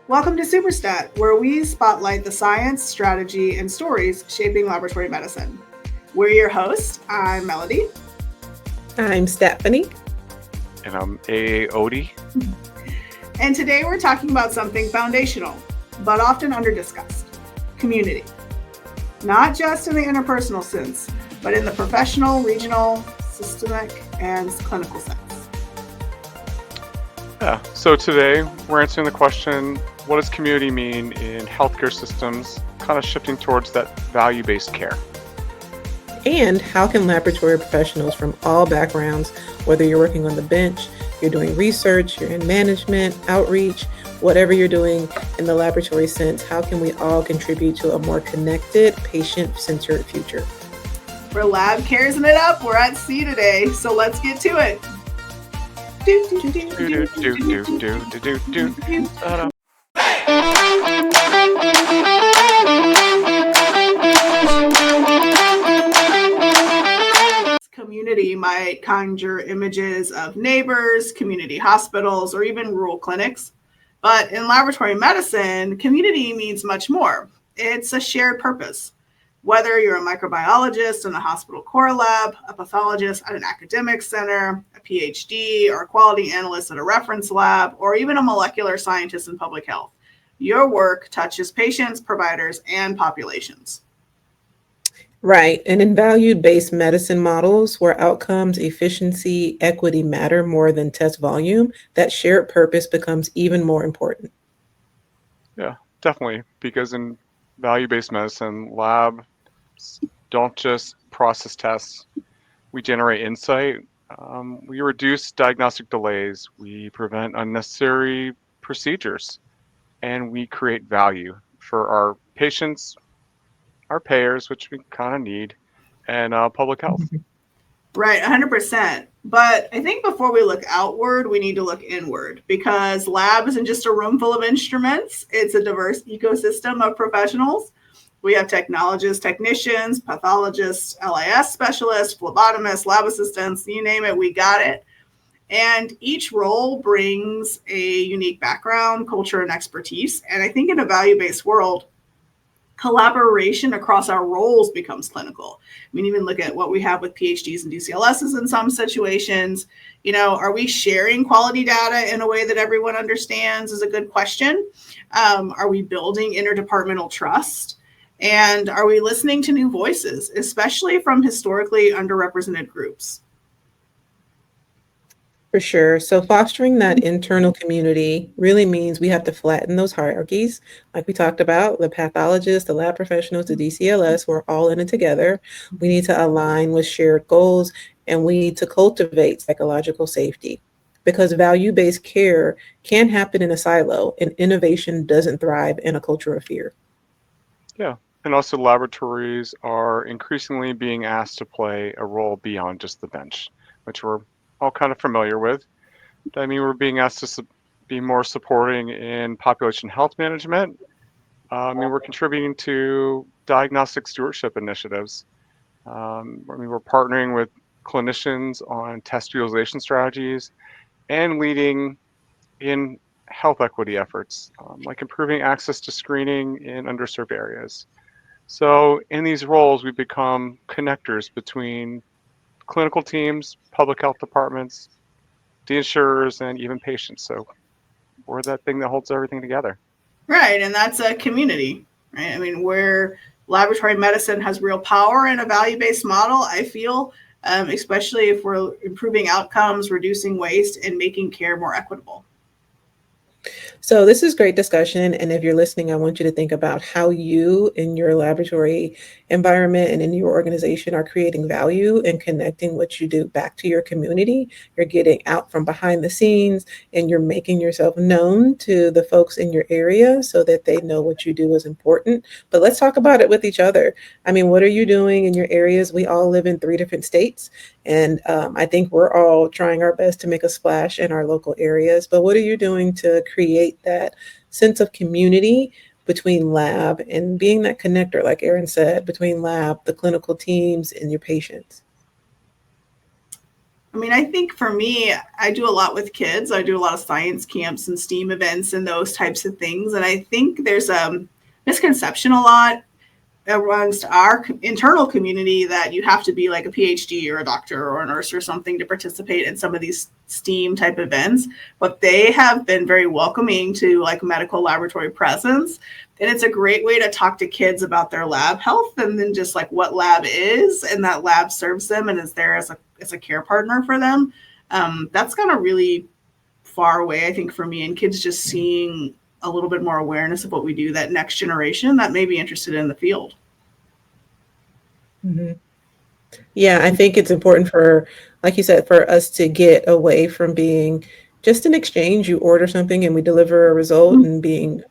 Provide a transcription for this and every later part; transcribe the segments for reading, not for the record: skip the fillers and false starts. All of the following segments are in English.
Welcome to SUPERSTAT, where we spotlight the science, strategy, and stories shaping laboratory medicine. We're your hosts. I'm Melody. I'm Stephanie. And I'm A. Odie. And today we're talking about something foundational, but often underdiscussed: community. Not just in the interpersonal sense, but in the professional, regional, systemic, and clinical sense. Yeah, so today we're answering the question, what does community mean in healthcare systems, kind of shifting towards that value-based care? And how can laboratory professionals from all backgrounds, whether you're working on the bench, you're doing research, you're in management, outreach, whatever you're doing in the laboratory sense, how can we all contribute to a more connected, patient-centered future? We're lab caresing it up. We're at sea today, so let's get to it. Community might conjure images of neighbors, community hospitals, or even rural clinics. But in laboratory medicine, community means much more. It's a shared purpose. Whether you're a microbiologist in a hospital core lab, a pathologist at an academic center, a PhD, or a quality analyst at a reference lab, or even a molecular scientist in public health, your work touches patients, providers, and populations. Right. And in value-based medicine models where outcomes, efficiency, equity matter more than test volume, that shared purpose becomes even more important. Yeah, definitely, because in value-based medicine, labs don't just process tests. We generate insight. We reduce diagnostic delays. We prevent unnecessary procedures. And we create value for our patients, our payers, which we kind of need, and public health. Right, 100%. But I think before we look outward, we need to look inward, because lab isn't just a room full of instruments. It's a diverse ecosystem of professionals. We have technologists, technicians, pathologists, LIS specialists, phlebotomists, lab assistants, you name it, we got it. And each role brings a unique background, culture, and expertise. And I think in a value-based world, collaboration across our roles becomes clinical. I mean, even look at what we have with PhDs and DCLSs in some situations. Are we sharing quality data in a way that everyone understands is a good question. Are we building interdepartmental trust? And are we listening to new voices, especially from historically underrepresented groups? For sure. So fostering that internal community really means we have to flatten those hierarchies. Like we talked about, the pathologists, the lab professionals, the DCLS, we're all in it together. We need to align with shared goals, and we need to cultivate psychological safety, because value-based care can happen in a silo, and innovation doesn't thrive in a culture of fear. Yeah, and also laboratories are increasingly being asked to play a role beyond just the bench, which we're all kind of familiar with. I mean, we're being asked to be more supporting in population health management. We're contributing to diagnostic stewardship initiatives. We're partnering with clinicians on test utilization strategies and leading in health equity efforts, like improving access to screening in underserved areas. So in these roles, we become connectors between clinical teams, public health departments, the insurers, and even patients. So we're that thing that holds everything together. Right, and that's a community, right? I mean, where laboratory medicine has real power in a value-based model, I feel, especially if we're improving outcomes, reducing waste, and making care more equitable. So this is great discussion. And if you're listening, I want you to think about how you in your laboratory environment and in your organization are creating value and connecting what you do back to your community. You're getting out from behind the scenes and you're making yourself known to the folks in your area so that they know what you do is important. But let's talk about it with each other. I mean, what are you doing in your areas? We all live in 3 different states. And I think we're all trying our best to make a splash in our local areas. But what are you doing to create that sense of community between lab and being that connector, like Erin said, between lab, the clinical teams, and your patients? I mean, I think for me, I do a lot with kids. I do a lot of science camps and STEAM events and those types of things. And I think there's a misconception a lot amongst our internal community that you have to be like a PhD or a doctor or a nurse or something to participate in some of these STEAM type events, but they have been very welcoming to like medical laboratory presence. And it's a great way to talk to kids about their lab health and then just like what lab is and that lab serves them and is there as a care partner for them. That's gone a really far way, I think, for me, and kids just seeing a little bit more awareness of what we do, that next generation that may be interested in the field. Mm-hmm. Yeah, I think it's important for, like you said, for us to get away from being just an exchange. You order something and we deliver a result and being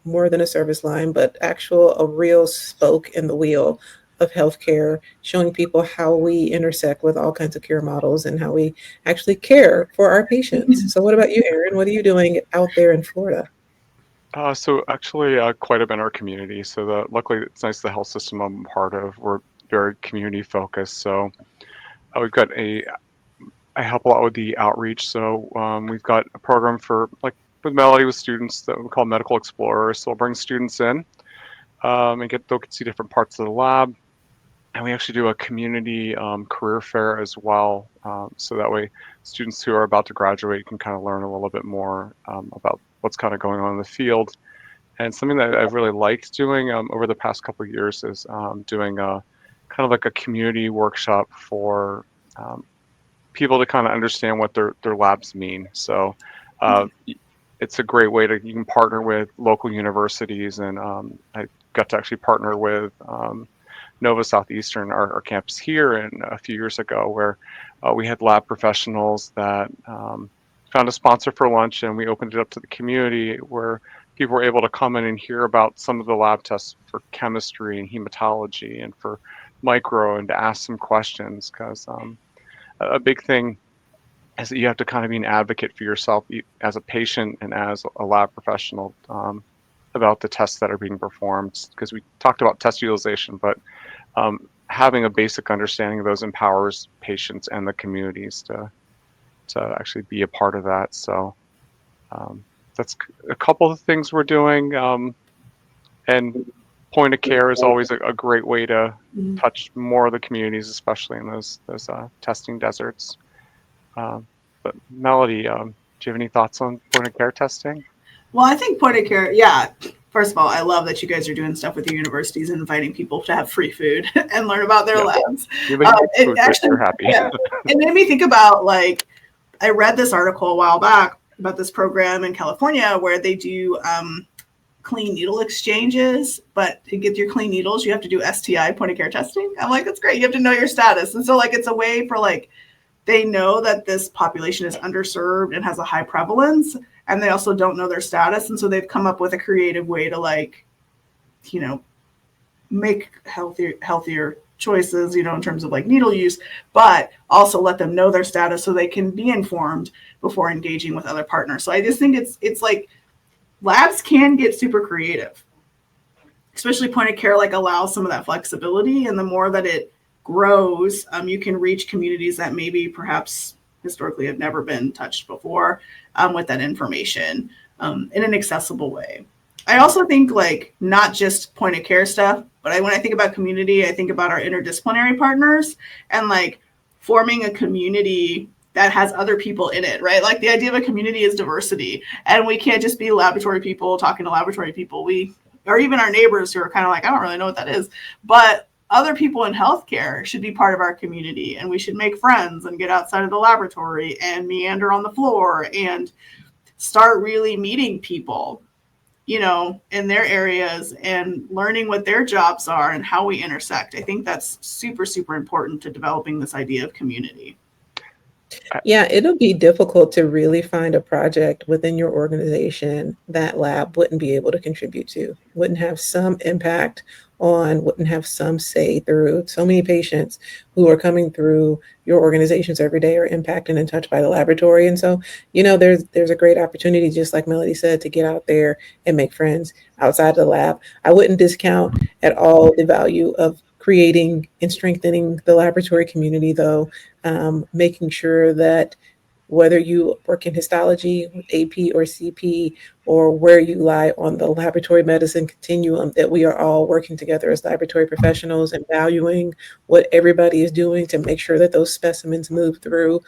more than a service line, but a real spoke in the wheel of healthcare, showing people how we intersect with all kinds of care models and how we actually care for our patients. So what about you, Erin? What are you doing out there in Florida? So actually, quite a bit in our community. So luckily, it's nice the health system I'm part of. We're very community focused. So we've got I help a lot with the outreach. So we've got a program for like with Melody with students that we call Medical Explorers. So we'll bring students in and they'll get to see different parts of the lab. And we actually do a community career fair as well. So that way students who are about to graduate can kind of learn a little bit more about what's kind of going on in the field. And something that I've really liked doing over the past couple of years is doing a kind of like a community workshop for people to kind of understand what their labs mean. So it's a great way you can partner with local universities, and I got to actually partner with Nova Southeastern, our campus here, and a few years ago, where we had lab professionals that found a sponsor for lunch, and we opened it up to the community where people were able to come in and hear about some of the lab tests for chemistry and hematology and for micro, and to ask some questions, because a big thing is that you have to kind of be an advocate for yourself as a patient and as a lab professional about the tests that are being performed, because we talked about test utilization, but having a basic understanding of those empowers patients and the communities to actually be a part of that. So that's a couple of things we're doing. And point of care is always a great way to touch more of the communities, especially in those testing deserts. But Melody, do you have any thoughts on point of care testing? Well, I think point of care, yeah. First of all, I love that you guys are doing stuff with your universities and inviting people to have free food and learn about their labs. It actually, you're happy. Yeah, it made me think about, like, I read this article a while back about this program in California where they do clean needle exchanges, but to get your clean needles, you have to do STI point of care testing. I'm like, that's great. You have to know your status. And so, like, it's a way for, like, they know that this population is underserved and has a high prevalence, and they also don't know their status. And so they've come up with a creative way to, like, you know, make healthier choices, you know, in terms of like needle use, but also let them know their status so they can be informed before engaging with other partners. So I just think it's like labs can get super creative, especially point of care, like allows some of that flexibility. And the more that it grows, you can reach communities that maybe perhaps historically have never been touched before with that information in an accessible way. I also think, like, not just point of care stuff, but when I think about community, I think about our interdisciplinary partners and like forming a community that has other people in it, right? Like the idea of a community is diversity, and we can't just be laboratory people talking to laboratory people. Or even our neighbors who are kind of like, I don't really know what that is, but other people in healthcare should be part of our community, and we should make friends and get outside of the laboratory and meander on the floor and start really meeting people, you know, in their areas and learning what their jobs are and how we intersect. I think that's super, super important to developing this idea of community. Yeah, it'll be difficult to really find a project within your organization that lab wouldn't be able to contribute to, wouldn't have some impact on, wouldn't have some say through. So many patients who are coming through your organizations every day are impacted and touched by the laboratory. And so, you know, there's a great opportunity, just like Melody said, to get out there and make friends outside of the lab. I wouldn't discount at all the value of creating and strengthening the laboratory community, though, making sure that whether you work in histology, AP or CP, or where you lie on the laboratory medicine continuum, that we are all working together as laboratory professionals and valuing what everybody is doing to make sure that those specimens move through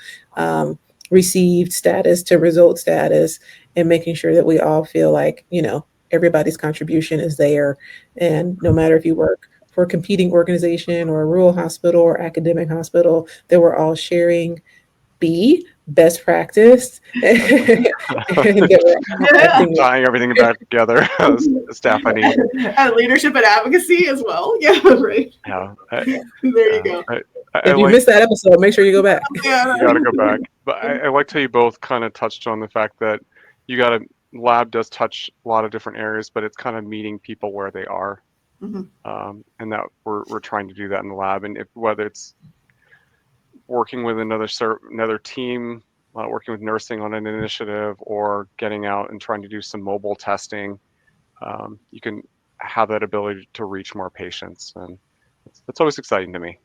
received status to result status, and making sure that we all feel like, everybody's contribution is there. And no matter if you work for a competing organization or a rural hospital or academic hospital, that we're all sharing best practice and that we're all acting Tying everything back together. Stephanie. And leadership and advocacy as well. Yeah, right. Yeah. There you go. If you missed that episode, make sure you go back. Yeah. You got to go back. But I liked how you both kind of touched on the fact that lab does touch a lot of different areas, but it's kind of meeting people where they are. Mm-hmm. And that we're trying to do that in the lab. And whether it's working with another team, working with nursing on an initiative, or getting out and trying to do some mobile testing, you can have that ability to reach more patients. And that's always exciting to me.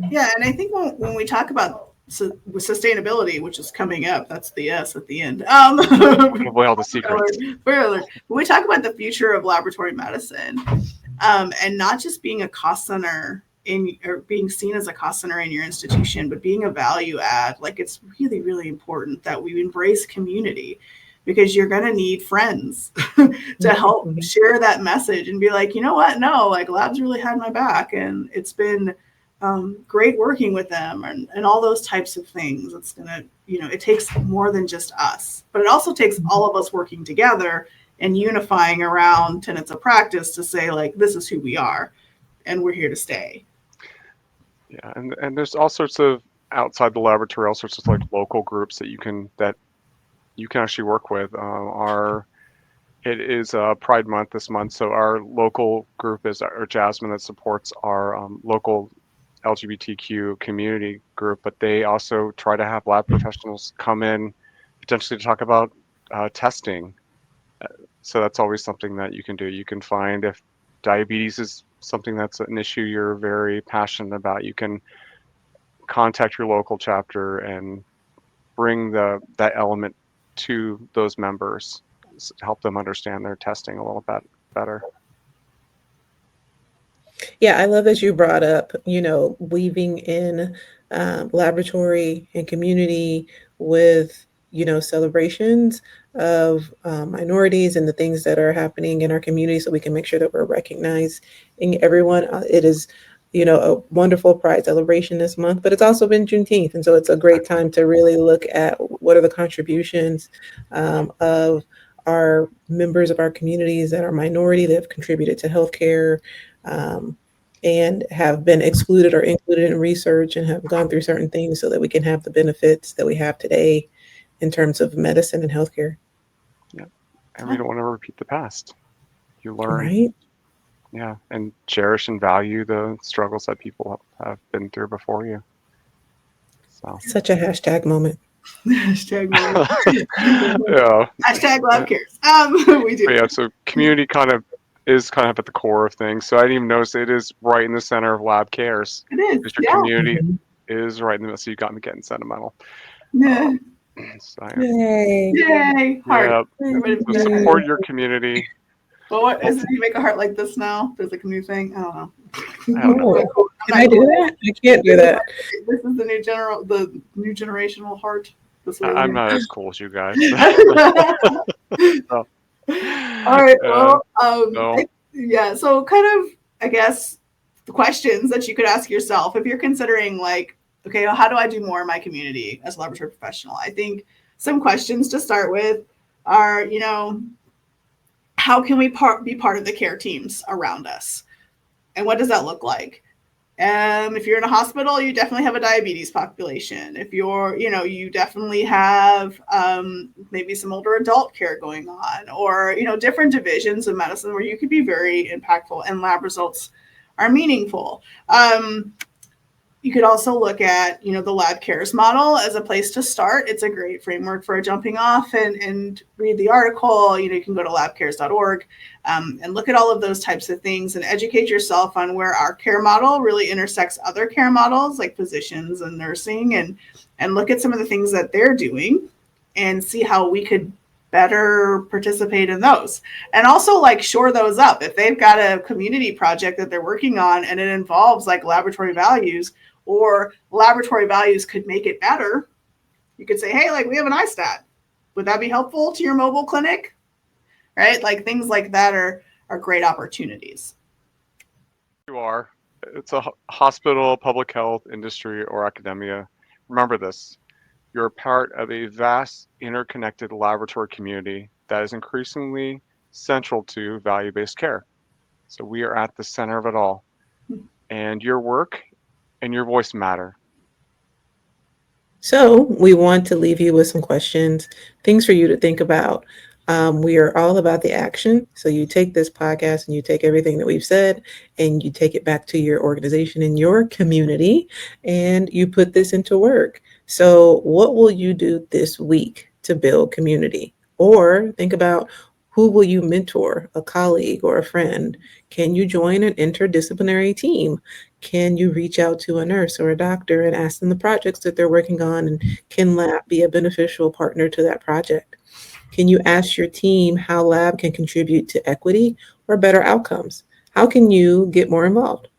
Yeah, and I think when we talk about sustainability, which is coming up, that's the S at the end. Give away all the secrets. When we talk about the future of laboratory medicine, and not just being a cost center or being seen as a cost center in your institution, but being a value add, like it's really, really important that we embrace community, because you're going to need friends to help share that message and be like, you know what? No, like labs really had my back, and it's been great working with them, and all those types of things. It's going to, it takes more than just us, but it also takes all of us working together and unifying around tenets of practice to say, like, this is who we are and we're here to stay. Yeah, and there's all sorts of outside the laboratory, all sorts of like local groups that you can actually work with. It is Pride Month this month, so our local group is our Jasmine, that supports our local LGBTQ community group, but they also try to have lab professionals come in potentially to talk about testing. So that's always something that you can do. You can find, if diabetes is something that's an issue you're very passionate about, you can contact your local chapter and bring that element to those members to help them understand their testing a little bit better. Yeah, I love that you brought up, weaving in laboratory and community with, celebrations of minorities and the things that are happening in our community, so we can make sure that we're recognizing everyone. It is, a wonderful Pride celebration this month, but it's also been Juneteenth. And so it's a great time to really look at what are the contributions of our members of our communities that are minority, that have contributed to healthcare, and have been excluded or included in research and have gone through certain things, so that we can have the benefits that we have today in terms of medicine and healthcare. Yeah, and we don't want to repeat the past. You learn, right? Yeah, and cherish and value the struggles that people have been through before you. So such a hashtag moment. Hashtag moment. Yeah. Hashtag lab cares. We do. But yeah, so community is kind of at the core of things. So I didn't even notice it is right in the center of lab cares. It is. Because your community is right in the middle. So you got me getting sentimental. Yeah. So, Yay. Heart. Yeah. So support your community. Well, what is it? You make a heart like this now? There's like a new thing. I don't know. Can I do that? I can't do that. This is the new generational heart. I'm not as cool as you guys. So. All right. Well, no. So kind of, I guess, the questions that you could ask yourself if you're considering, like, okay, well, how do I do more in my community as a laboratory professional? I think some questions to start with are, how can we be part of the care teams around us? And what does that look like? If you're in a hospital, you definitely have a diabetes population. If you're, you definitely have maybe some older adult care going on, or, different divisions of medicine where you could be very impactful and lab results are meaningful. You could also look at, the lab cares model as a place to start. It's a great framework for jumping off and read the article. You can go to labcares.org and look at all of those types of things and educate yourself on where our care model really intersects other care models like physicians and nursing, and look at some of the things that they're doing and see how we could better participate in those, and also like shore those up. If they've got a community project that they're working on and it involves like laboratory values, or laboratory values could make it better, you could say, hey, like we have an iStat. Would that be helpful to your mobile clinic? Right? Like things like that are great opportunities. It's a hospital, public health, industry, or academia. Remember this. You're part of a vast, interconnected laboratory community that is increasingly central to value-based care. So we are at the center of it all. And your work and your voice matter. So we want to leave you with some questions, things for you to think about. We are all about the action. So you take this podcast and you take everything that we've said and you take it back to your organization and your community and you put this into work. So what will you do this week to build community? Or think about, who will you mentor, a colleague or a friend? Can you join an interdisciplinary team? Can you reach out to a nurse or a doctor and ask them the projects that they're working on? And can lab be a beneficial partner to that project? Can you ask your team how lab can contribute to equity or better outcomes? How can you get more involved?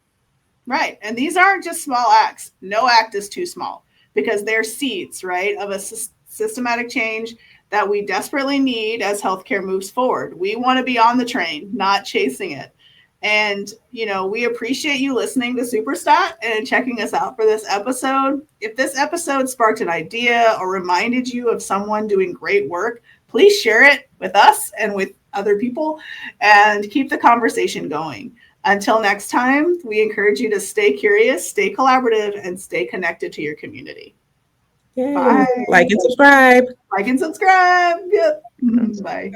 Right. And these aren't just small acts. No act is too small because they're seeds, right, of a systematic change that we desperately need as healthcare moves forward. We want to be on the train, not chasing it. And, we appreciate you listening to SUPERSTAT and checking us out for this episode. If this episode sparked an idea or reminded you of someone doing great work, please share it with us and with other people and keep the conversation going. Until next time, we encourage you to stay curious, stay collaborative, and stay connected to your community. Yay. Bye. Like and subscribe. Like and subscribe. Yep. Bye.